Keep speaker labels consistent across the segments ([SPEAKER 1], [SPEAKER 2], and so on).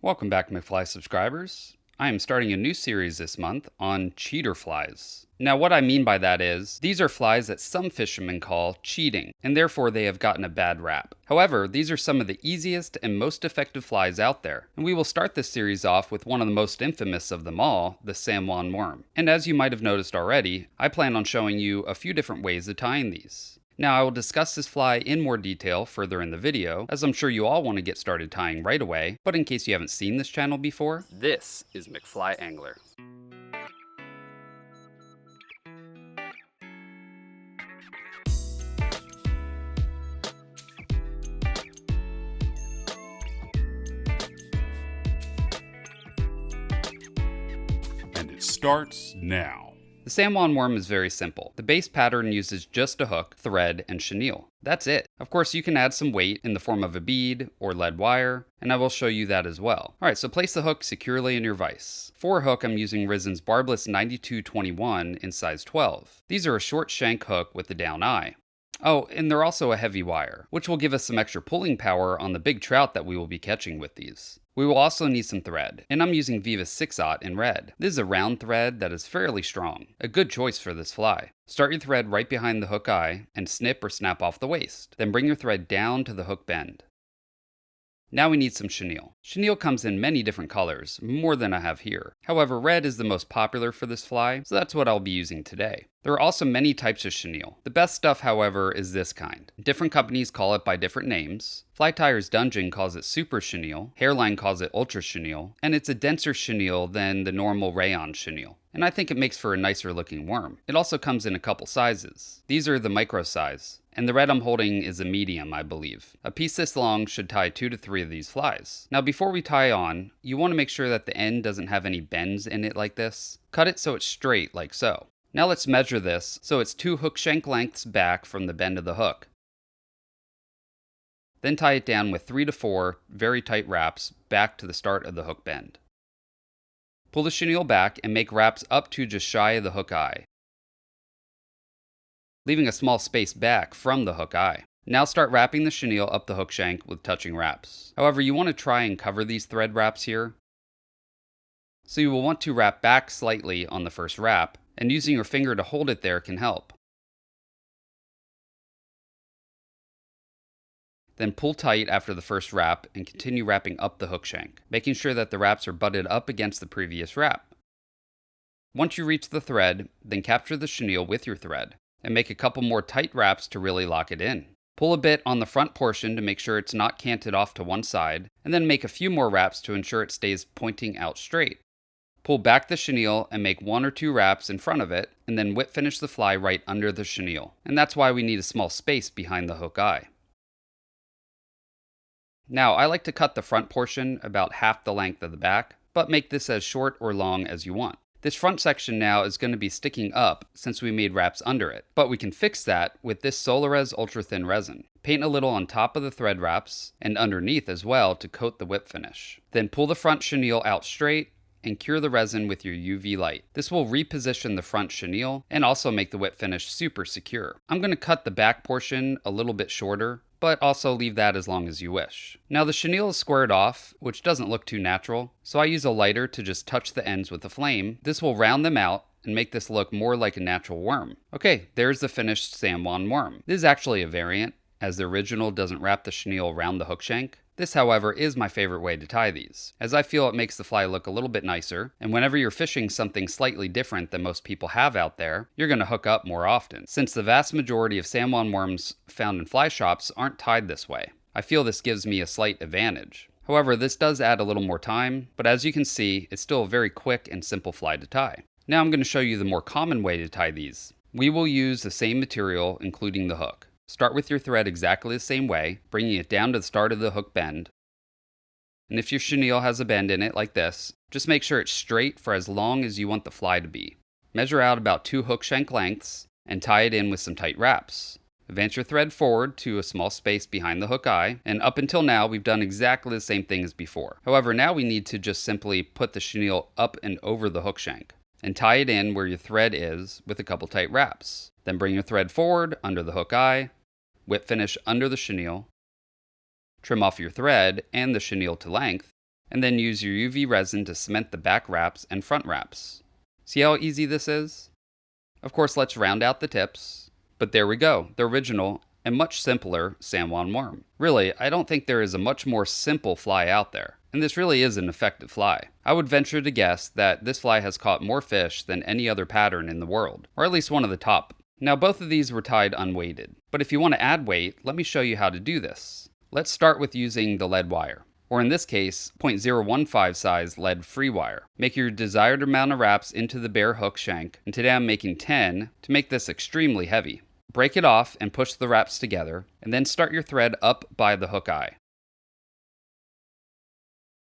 [SPEAKER 1] Welcome back, McFly subscribers. I am starting a new series this month on cheater flies. Now, what I mean by that is, these are flies that some fishermen call cheating, and therefore they have gotten a bad rap. However, these are some of the easiest and most effective flies out there, and we will start this series off with one of the most infamous of them all, the San Juan Worm. And as you might have noticed already, I plan on showing you a few different ways of tying these. Now, I will discuss this fly in more detail further in the video, as I'm sure you all want to get started tying right away, but in case you haven't seen this channel before, this is McFly Angler.
[SPEAKER 2] And it starts now.
[SPEAKER 1] The San Juan Worm is very simple. The base pattern uses just a hook, thread, and chenille. That's it. Of course, you can add some weight in the form of a bead or lead wire, and I will show you that as well. Alright, so place the hook securely in your vise. For a hook, I'm using Risen's Barbless 9221 in size 12. These are a short shank hook with a down eye. Oh, and they're also a heavy wire, which will give us some extra pulling power on the big trout that we will be catching with these. We will also need some thread, and I'm using Viva 6/0 in red. This is a round thread that is fairly strong, a good choice for this fly. Start your thread right behind the hook eye and snip or snap off the waist. Then bring your thread down to the hook bend. Now we need some chenille. Chenille comes in many different colors, more than I have here. However, red is the most popular for this fly, so that's what I'll be using today. There are also many types of chenille. The best stuff, however, is this kind. Different companies call it by different names. Fly Tier's Dungeon calls it super chenille, Hairline calls it ultra chenille, and it's a denser chenille than the normal rayon chenille. And I think it makes for a nicer looking worm. It also comes in a couple sizes. These are the micro size, and the red I'm holding is a medium, I believe. A piece this long should tie 2 to 3 of these flies. Now before we tie on, you want to make sure that the end doesn't have any bends in it like this. Cut it so it's straight like so. Now let's measure this so it's 2 hook shank lengths back from the bend of the hook. Then tie it down with 3 to 4 very tight wraps back to the start of the hook bend. Pull the chenille back and make wraps up to just shy of the hook eye, leaving a small space back from the hook eye. Now start wrapping the chenille up the hook shank with touching wraps. However, you want to try and cover these thread wraps here, so you will want to wrap back slightly on the first wrap, and using your finger to hold it there can help. Then pull tight after the first wrap and continue wrapping up the hook shank, making sure that the wraps are butted up against the previous wrap. Once you reach the thread, then capture the chenille with your thread, and make a couple more tight wraps to really lock it in. Pull a bit on the front portion to make sure it's not canted off to one side, and then make a few more wraps to ensure it stays pointing out straight. Pull back the chenille and make 1 or 2 wraps in front of it, and then whip finish the fly right under the chenille. And that's why we need a small space behind the hook eye. Now, I like to cut the front portion about half the length of the back, but make this as short or long as you want. This front section now is going to be sticking up since we made wraps under it, but we can fix that with this Solarez Ultra Thin Resin. Paint a little on top of the thread wraps and underneath as well to coat the whip finish. Then pull the front chenille out straight and cure the resin with your UV light. This will reposition the front chenille and also make the whip finish super secure. I'm going to cut the back portion a little bit shorter, but also leave that as long as you wish. Now the chenille is squared off, which doesn't look too natural, so I use a lighter to just touch the ends with a flame. This will round them out and make this look more like a natural worm. Okay, there's the finished San Juan Worm. This is actually a variant, as the original doesn't wrap the chenille around the hook shank. This, however, is my favorite way to tie these, as I feel it makes the fly look a little bit nicer, and whenever you're fishing something slightly different than most people have out there, you're going to hook up more often, since the vast majority of San Juan worms found in fly shops aren't tied this way. I feel this gives me a slight advantage. However, this does add a little more time, but as you can see, it's still a very quick and simple fly to tie. Now I'm going to show you the more common way to tie these. We will use the same material, including the hook. Start with your thread exactly the same way, bringing it down to the start of the hook bend. And if your chenille has a bend in it like this, just make sure it's straight for as long as you want the fly to be. Measure out about 2 hook shank lengths and tie it in with some tight wraps. Advance your thread forward to a small space behind the hook eye, and up until now we've done exactly the same thing as before. However, now we need to just simply put the chenille up and over the hook shank, and tie it in where your thread is with a couple tight wraps. Then bring your thread forward under the hook eye, whip finish under the chenille, trim off your thread and the chenille to length, and then use your UV resin to cement the back wraps and front wraps. See how easy this is? Of course, let's round out the tips. But there we go, the original and much simpler San Juan Worm. Really, I don't think there is a much more simple fly out there. And this really is an effective fly. I would venture to guess that this fly has caught more fish than any other pattern in the world, or at least one of the top. Now both of these were tied unweighted, but if you want to add weight, let me show you how to do this. Let's start with using the lead wire, or in this case, 0.015 size lead free wire. Make your desired amount of wraps into the bare hook shank, and today I'm making 10 to make this extremely heavy. Break it off and push the wraps together, and then start your thread up by the hook eye.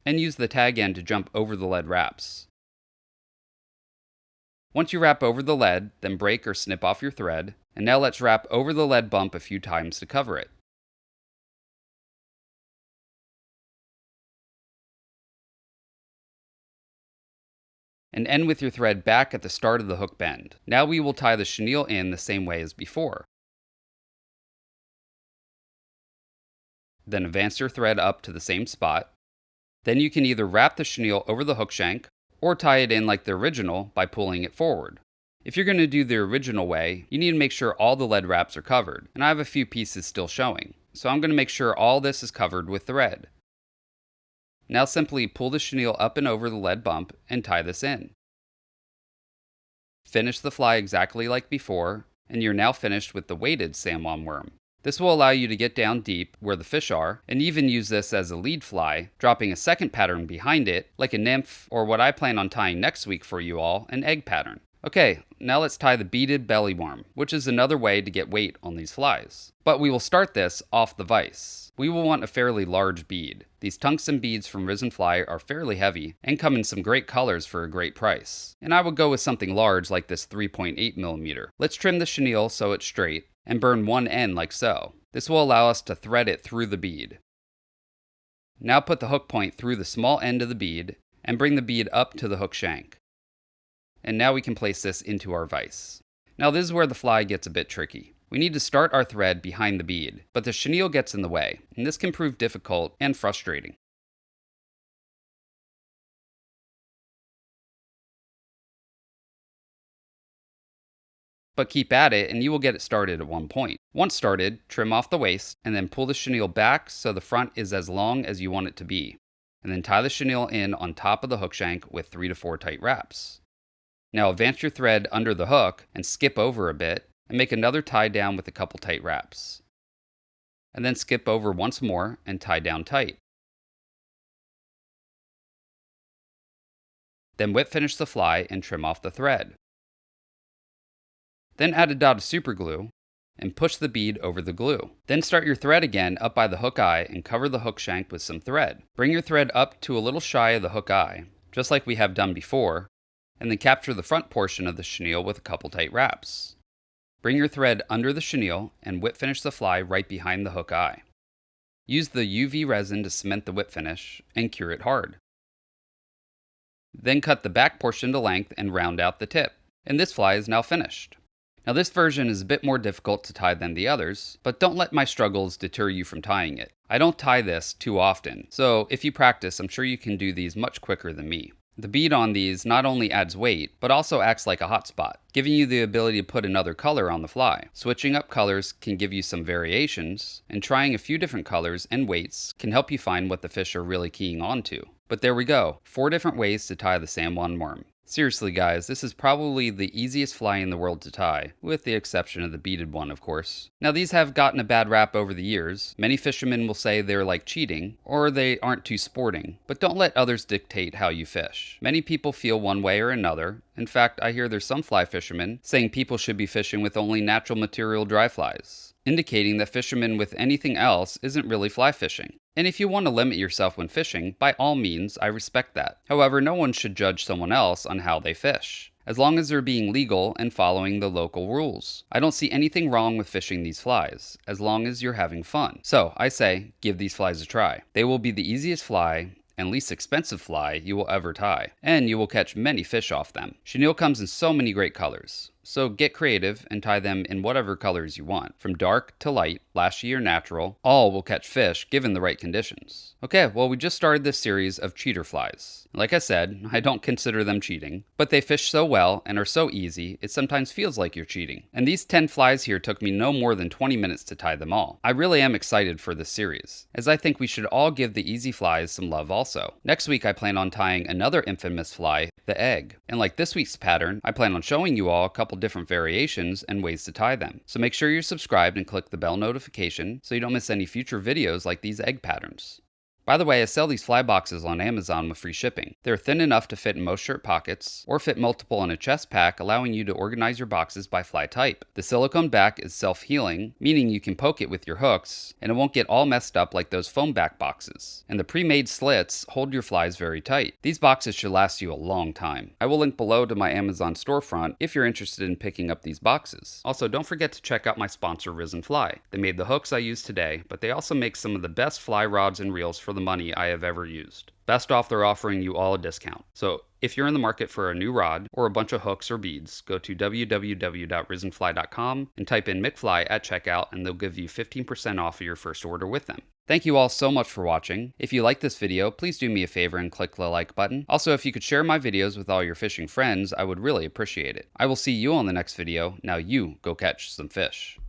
[SPEAKER 1] And use the tag end to jump over the lead wraps. Once you wrap over the lead, then break or snip off your thread, and now let's wrap over the lead bump a few times to cover it. And end with your thread back at the start of the hook bend. Now we will tie the chenille in the same way as before. Then advance your thread up to the same spot. Then you can either wrap the chenille over the hook shank, or tie it in like the original by pulling it forward. If you're going to do the original way, you need to make sure all the lead wraps are covered, and I have a few pieces still showing, so I'm going to make sure all this is covered with thread. Now simply pull the chenille up and over the lead bump and tie this in. Finish the fly exactly like before, and you're now finished with the weighted San Juan Worm. This will allow you to get down deep where the fish are, and even use this as a lead fly, dropping a second pattern behind it, like a nymph, or what I plan on tying next week for you all, an egg pattern. Okay, now let's tie the beaded belly worm, which is another way to get weight on these flies. But we will start this off the vise. We will want a fairly large bead. These tungsten beads from Risen Fly are fairly heavy and come in some great colors for a great price. And I would go with something large like this 3.8mm. Let's trim the chenille so it's straight and burn one end like so. This will allow us to thread it through the bead. Now put the hook point through the small end of the bead and bring the bead up to the hook shank. And now we can place this into our vise. Now this is where the fly gets a bit tricky. We need to start our thread behind the bead, but the chenille gets in the way, and this can prove difficult and frustrating. But keep at it and you will get it started at one point. Once started, trim off the waist, and then pull the chenille back so the front is as long as you want it to be. And then tie the chenille in on top of the hook shank with 3 to 4 tight wraps. Now advance your thread under the hook and skip over a bit, and make another tie down with a couple tight wraps. And then skip over once more and tie down tight. Then whip finish the fly and trim off the thread. Then add a dot of super glue and push the bead over the glue. Then start your thread again up by the hook eye and cover the hook shank with some thread. Bring your thread up to a little shy of the hook eye, just like we have done before, and then capture the front portion of the chenille with a couple tight wraps. Bring your thread under the chenille and whip finish the fly right behind the hook eye. Use the UV resin to cement the whip finish and cure it hard. Then cut the back portion to length and round out the tip. And this fly is now finished. Now this version is a bit more difficult to tie than the others, but don't let my struggles deter you from tying it. I don't tie this too often, so if you practice, I'm sure you can do these much quicker than me. The bead on these not only adds weight, but also acts like a hotspot, giving you the ability to put another color on the fly. Switching up colors can give you some variations, and trying a few different colors and weights can help you find what the fish are really keying on to. But there we go, 4 different ways to tie the San Juan Worm. Seriously guys, this is probably the easiest fly in the world to tie, with the exception of the beaded one of course. Now these have gotten a bad rap over the years. Many fishermen will say they're like cheating, or they aren't too sporting, but don't let others dictate how you fish. Many people feel one way or another. In fact, I hear there's some fly fishermen saying people should be fishing with only natural material dry flies, indicating that fishermen with anything else isn't really fly fishing. And if you want to limit yourself when fishing, by all means, I respect that. However, no one should judge someone else on how they fish, as long as they're being legal and following the local rules. I don't see anything wrong with fishing these flies, as long as you're having fun. So, I say, give these flies a try. They will be the easiest fly and least expensive fly you will ever tie, and you will catch many fish off them. Chenille comes in so many great colors. So get creative and tie them in whatever colors you want. From dark to light, lashy or natural, all will catch fish given the right conditions. Okay, well we just started this series of cheater flies. Like I said, I don't consider them cheating, but they fish so well and are so easy, it sometimes feels like you're cheating. And these 10 flies here took me no more than 20 minutes to tie them all. I really am excited for this series, as I think we should all give the easy flies some love also. Next week I plan on tying another infamous fly, the egg. And like this week's pattern, I plan on showing you all a couple different variations and ways to tie them. So make sure you're subscribed and click the bell notification so you don't miss any future videos like these egg patterns. By the way, I sell these fly boxes on Amazon with free shipping. They're thin enough to fit in most shirt pockets, or fit multiple in a chest pack, allowing you to organize your boxes by fly type. The silicone back is self-healing, meaning you can poke it with your hooks, and it won't get all messed up like those foam back boxes. And the pre-made slits hold your flies very tight. These boxes should last you a long time. I will link below to my Amazon storefront if you're interested in picking up these boxes. Also, don't forget to check out my sponsor, Risen Fly. They made the hooks I use today, but they also make some of the best fly rods and reels for the money I have ever used. Best off, they're offering you all a discount. So if you're in the market for a new rod or a bunch of hooks or beads, go to www.risenfly.com and type in McFly at checkout and they'll give you 15% off of your first order with them. Thank you all so much for watching. If you like this video, please do me a favor and click the like button. Also, if you could share my videos with all your fishing friends, I would really appreciate it. I will see you on the next video. Now you go catch some fish.